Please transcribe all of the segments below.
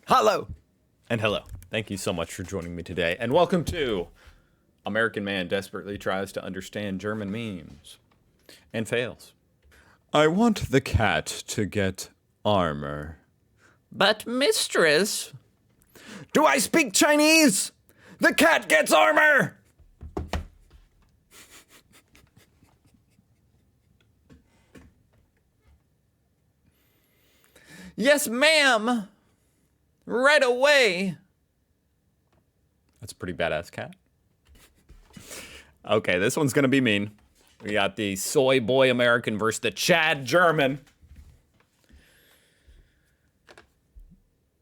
Hello and hello. Thank you so much for joining me today, and welcome to American Man Desperately Tries to Understand German Memes and Fails. I want the cat to get armor. But mistress... Do I speak Chinese? The cat gets armor! Yes, ma'am! Right away! That's a pretty badass cat. Okay, this one's gonna be mean. We got the soy boy American versus the Chad German.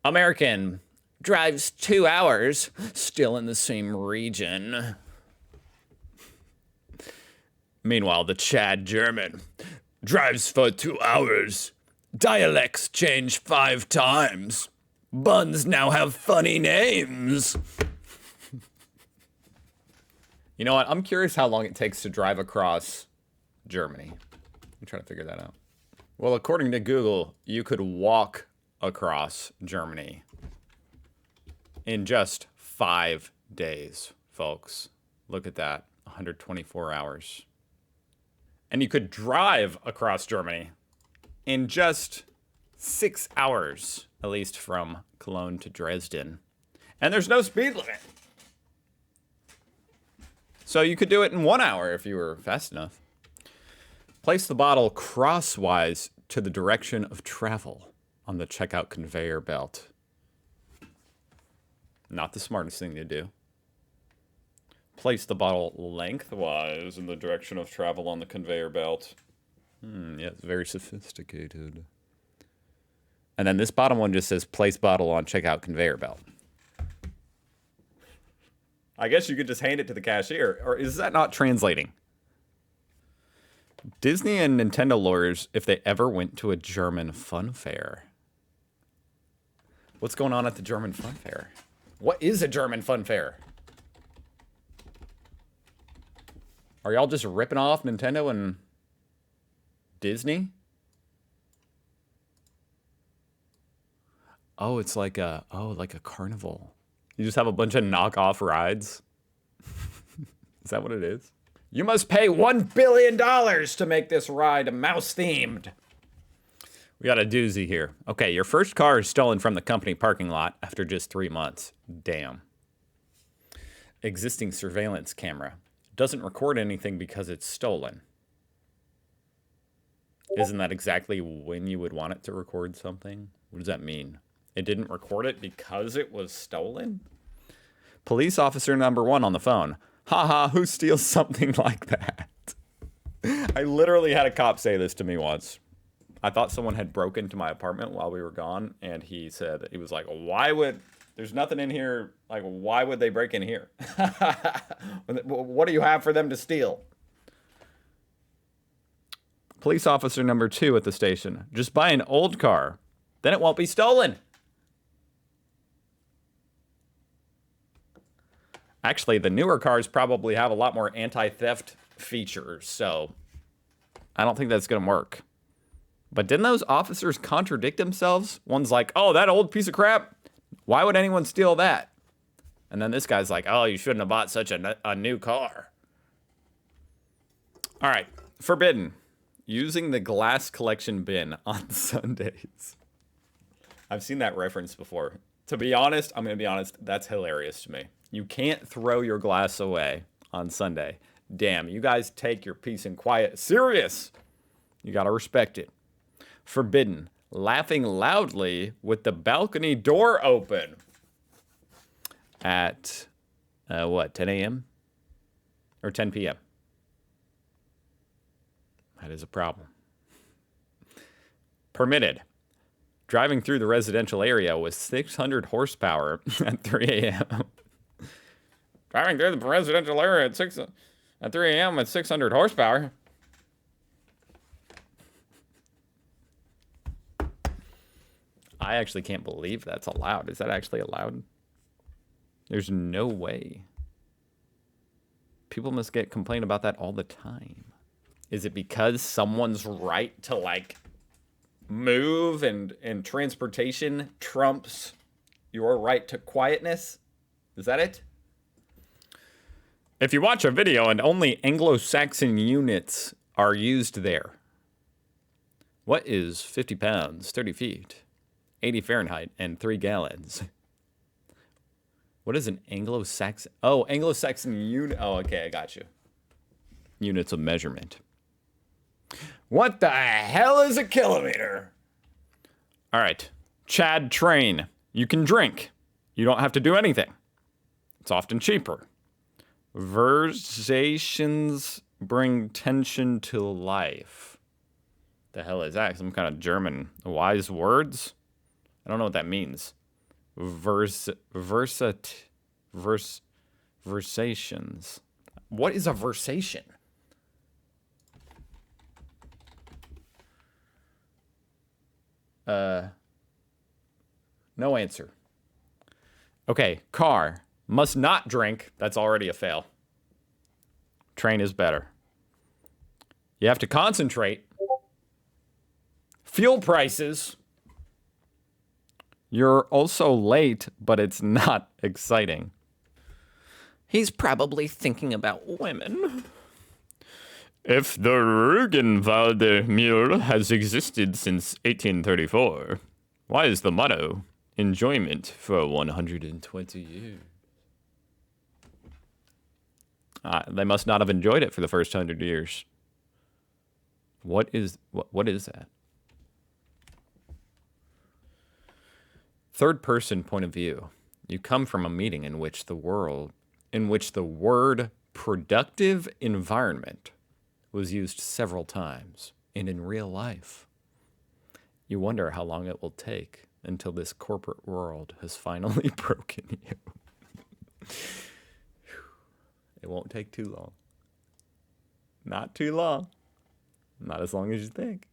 American drives 2 hours, still in the same region. Meanwhile, the Chad German drives for 2 hours. Dialects change 5 times. Buns now have funny names. You know what? I'm curious how long it takes to drive across Germany. I'm trying to figure that out. Well, according to Google, you could walk across Germany in just 5 days, folks. Look at that, 124 hours. And you could drive across Germany in just 6 hours, at least from Cologne to Dresden. And there's no speed limit. So you could do it in 1 hour if you were fast enough. Place the bottle crosswise to the direction of travel on the checkout conveyor belt. Not the smartest thing to do. Place the bottle lengthwise in the direction of travel on the conveyor belt. Yeah, it's very sophisticated. And then this bottom one just says place bottle on checkout conveyor belt. I guess you could just hand it to the cashier, or is that not translating? Disney and Nintendo lawyers if they ever went to a German fun fair. What's going on at the German fun fair? What is a German fun fair? Are y'all just ripping off Nintendo and Disney? Oh, it's like a carnival. You just have a bunch of knockoff rides. Is that what it is? You must pay $1 billion to make this ride mouse themed. We got a doozy here. Okay, your first car is stolen from the company parking lot after just 3 months. Damn. Existing surveillance camera doesn't record anything because it's stolen. Isn't that exactly when you would want it to record something? What does that mean? It didn't record it because it was stolen? Police officer number 1 on the phone. Haha, who steals something like that? I literally had a cop say this to me once. I thought someone had broken into my apartment while we were gone, and he said, he was like, there's nothing in here, like, why would they break in here? What do you have for them to steal? Police officer number 2 at the station. Just buy an old car, then it won't be stolen. Actually, the newer cars probably have a lot more anti-theft features, so I don't think that's gonna work. But didn't those officers contradict themselves? One's like, oh, that old piece of crap, why would anyone steal that? And then this guy's like, oh, you shouldn't have bought such a new car. All right, forbidden. Using the glass collection bin on Sundays. I've seen that reference before. To be honest, I'm gonna be honest, that's hilarious to me. You can't throw your glass away on Sunday. Damn, you guys take your peace and quiet serious. You gotta respect it. Forbidden. Laughing loudly with the balcony door open. At, 10 a.m.? Or 10 p.m.? That is a problem. Permitted. Driving through the residential area with 600 horsepower at 3 a.m. Driving through the residential area at 3 a.m. with 600 horsepower. I actually can't believe that's allowed. Is that actually allowed? There's no way. People must get complained about that all the time. Is it because someone's right to, like, move and transportation trumps Your right to quietness? Is that it? If you watch a video and only Anglo-Saxon units are used there, what is 50 pounds, 30 feet, 80 Fahrenheit, and 3 gallons? What is an Anglo-Saxon? Oh, Anglo-Saxon unit. Oh, okay, I got you. Units of measurement. What the hell is a kilometer? All right. Chad train. You can drink. You don't have to do anything. It's often cheaper. Versations bring tension to life. The hell is that? Some kind of German wise words? I don't know what that means. Versations. What is a versation? No answer. Okay, car. Must not drink. That's already a fail. Train is better. You have to concentrate. Fuel prices. You're also late, but it's not exciting. He's probably thinking about women. If the Rügenwalder Mühle has existed since 1834, why is the motto enjoyment for 120 years? They must not have enjoyed it for the first 100 years. What is that? Third person point of view. You come from a meeting in which the word productive environment was used several times and in real life. You wonder how long it will take until this corporate world has finally broken you. It won't take too long. Not too long. Not as long as you think.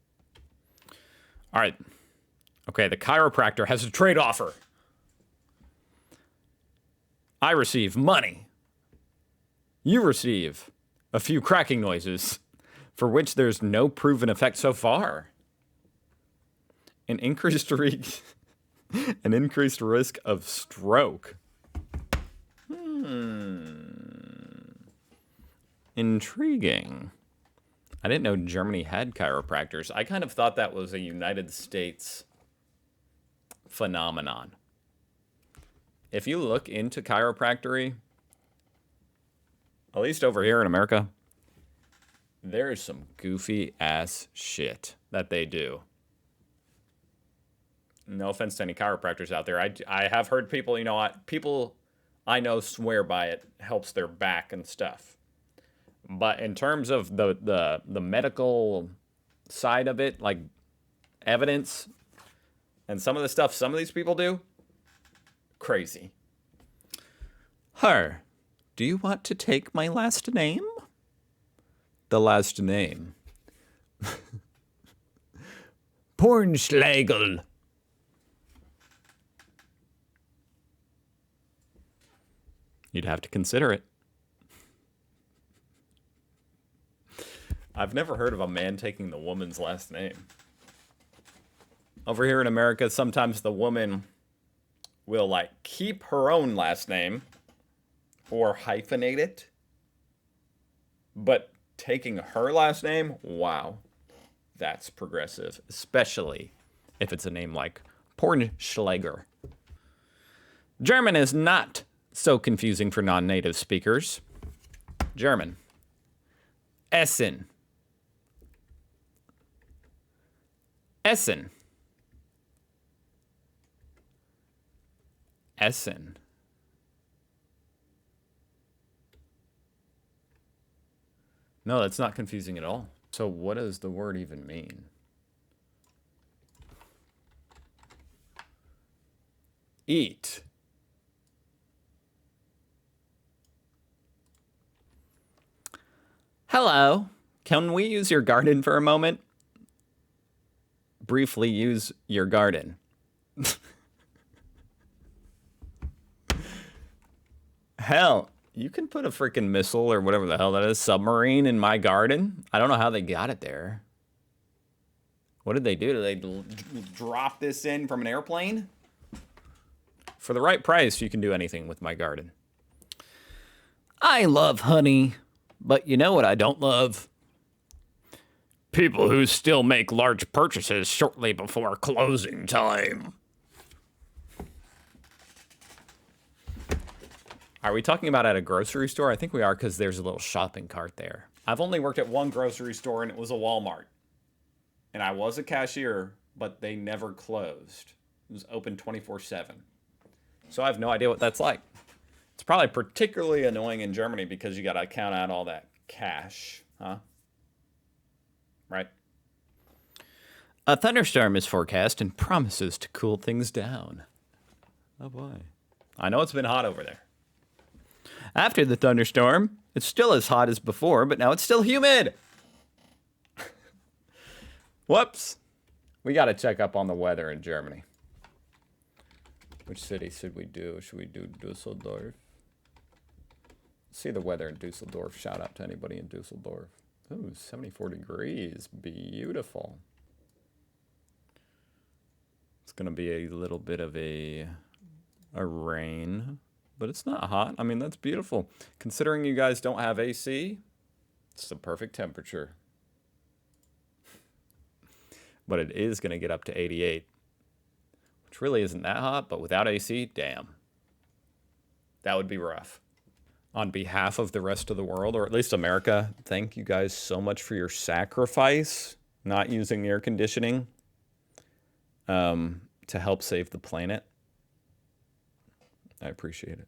All right. Okay, the chiropractor has a trade offer. I receive money. You receive a few cracking noises for which there's no proven effect so far. An increased risk of stroke. Intriguing. I didn't know Germany had chiropractors. I kind of thought that was a United States phenomenon. If you look into chiropractic, at least over here in America, there is some goofy ass shit that they do. No offense to any chiropractors out there. I have heard people, people I know swear by it, helps their back and stuff. But in terms of the medical side of it, like evidence and some of the stuff some of these people do, crazy. Her, do you want to take my last name? The last name. Pornschlägel. You'd have to consider it. I've never heard of a man taking the woman's last name. Over here in America, sometimes the woman will keep her own last name or hyphenate it. But taking her last name, wow, that's progressive, especially if it's a name like Pornschläger. German is not so confusing for non-native speakers. German. Essen. Essen. Essen. No, that's not confusing at all. So what does the word even mean? Eat. Hello. Can we use your garden for a moment? Briefly use your garden. Hell, you can put a freaking missile or whatever the hell that is, submarine in my garden. I don't know how they got it there. What did they do? Did they drop this in from an airplane? For the right price, you can do anything with my garden. I love honey, but you know what I don't love? People who still make large purchases shortly before closing time. Are we talking about at a grocery store? I think we are because there's a little shopping cart there. I've only worked at one grocery store and it was a Walmart. And I was a cashier, but they never closed. It was open 24/7. So I have no idea what that's like. It's probably particularly annoying in Germany because you got to count out all that cash, huh? Right? A thunderstorm is forecast and promises to cool things down. Oh boy. I know it's been hot over there. After the thunderstorm, it's still as hot as before, but now it's still humid. Whoops. We got to check up on the weather in Germany. Which city should we do? Should we do Dusseldorf? See the weather in Dusseldorf. Shout out to anybody in Dusseldorf. Ooh, 74 degrees. Beautiful. It's going to be a little bit of a rain, but it's not hot. I mean, that's beautiful. Considering you guys don't have AC, it's the perfect temperature. But it is going to get up to 88, which really isn't that hot, but without AC, damn. That would be rough. On behalf of the rest of the world, or at least America, thank you guys so much for your sacrifice, not using air conditioning to help save the planet. I appreciate it.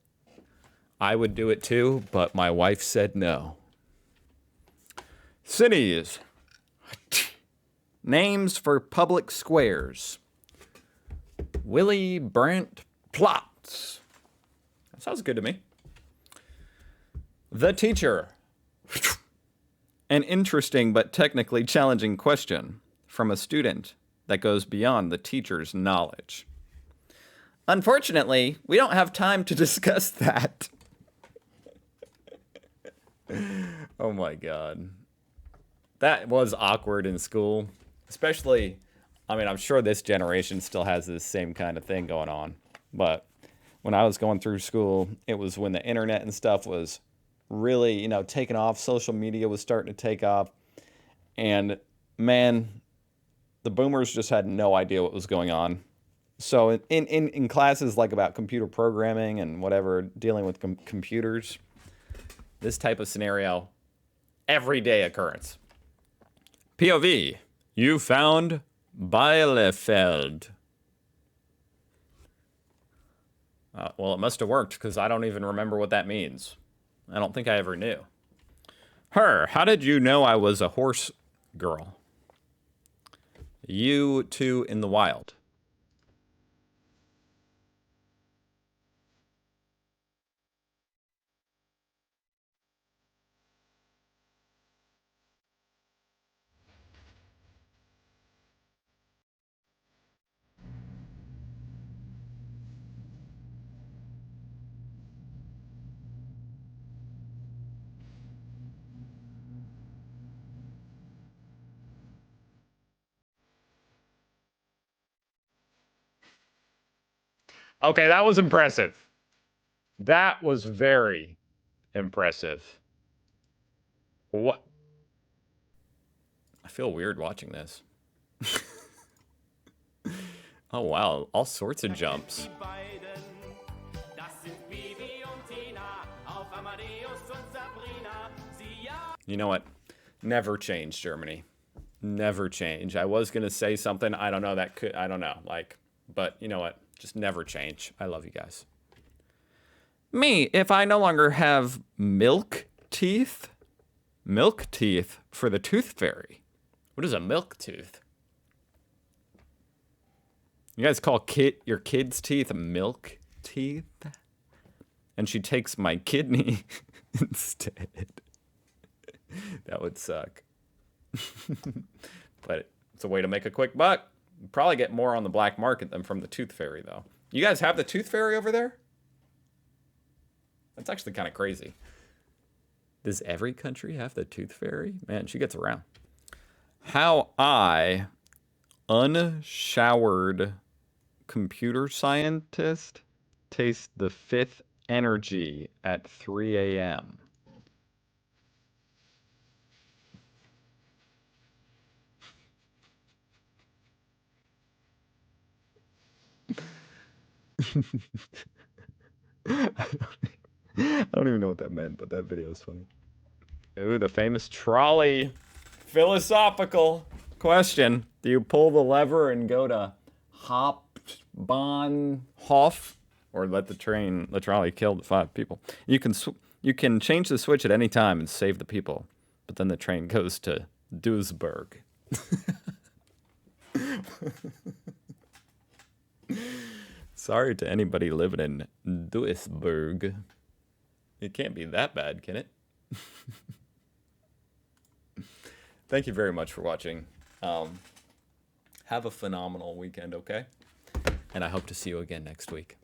I would do it too, but my wife said no. Cities. Names for public squares. Willy Brandt Platz. That sounds good to me. The teacher. An interesting but technically challenging question from a student that goes beyond the teacher's knowledge. Unfortunately, we don't have time to discuss that. Oh my God. That was awkward in school. Especially, I mean, I'm sure this generation still has this same kind of thing going on. But when I was going through school, it was when the internet and stuff was really, taking off. Social media was starting to take off. And man, the boomers just had no idea what was going on. So in classes like about computer programming and whatever, dealing with computers, this type of scenario, everyday occurrence. POV, you found Bielefeld. Well, it must have worked because I don't even remember what that means. I don't think I ever knew. Her, how did you know I was a horse girl? You two in the wild. Okay, that was impressive. That was very impressive. What? I feel weird watching this. Oh, wow. All sorts of jumps. You know what? Never change, Germany. Never change. I was going to say something. I don't know. I don't know. But you know what? Just never change. I love you guys. Me, if I no longer have milk teeth? Milk teeth for the tooth fairy. What is a milk tooth? You guys call your kids' teeth milk teeth? And she takes my kidney instead. That would suck. But it's a way to make a quick buck. You probably get more on the black market than from the tooth fairy, though. You guys have the tooth fairy over there? That's actually kind of crazy. Does every country have the tooth fairy? Man, she gets around. How I, unshowered computer scientist, taste the fifth energy at 3 a.m.? I don't even know what that meant, but that video is funny. Ooh, the famous trolley. Philosophical question. Do you pull the lever and go to Hauptbahnhof, or let the trolley kill the 5 people? You can change the switch at any time and save the people, but then the train goes to Duisburg. Sorry to anybody living in Duisburg. It can't be that bad, can it? Thank you very much for watching. Have a phenomenal weekend, okay? And I hope to see you again next week.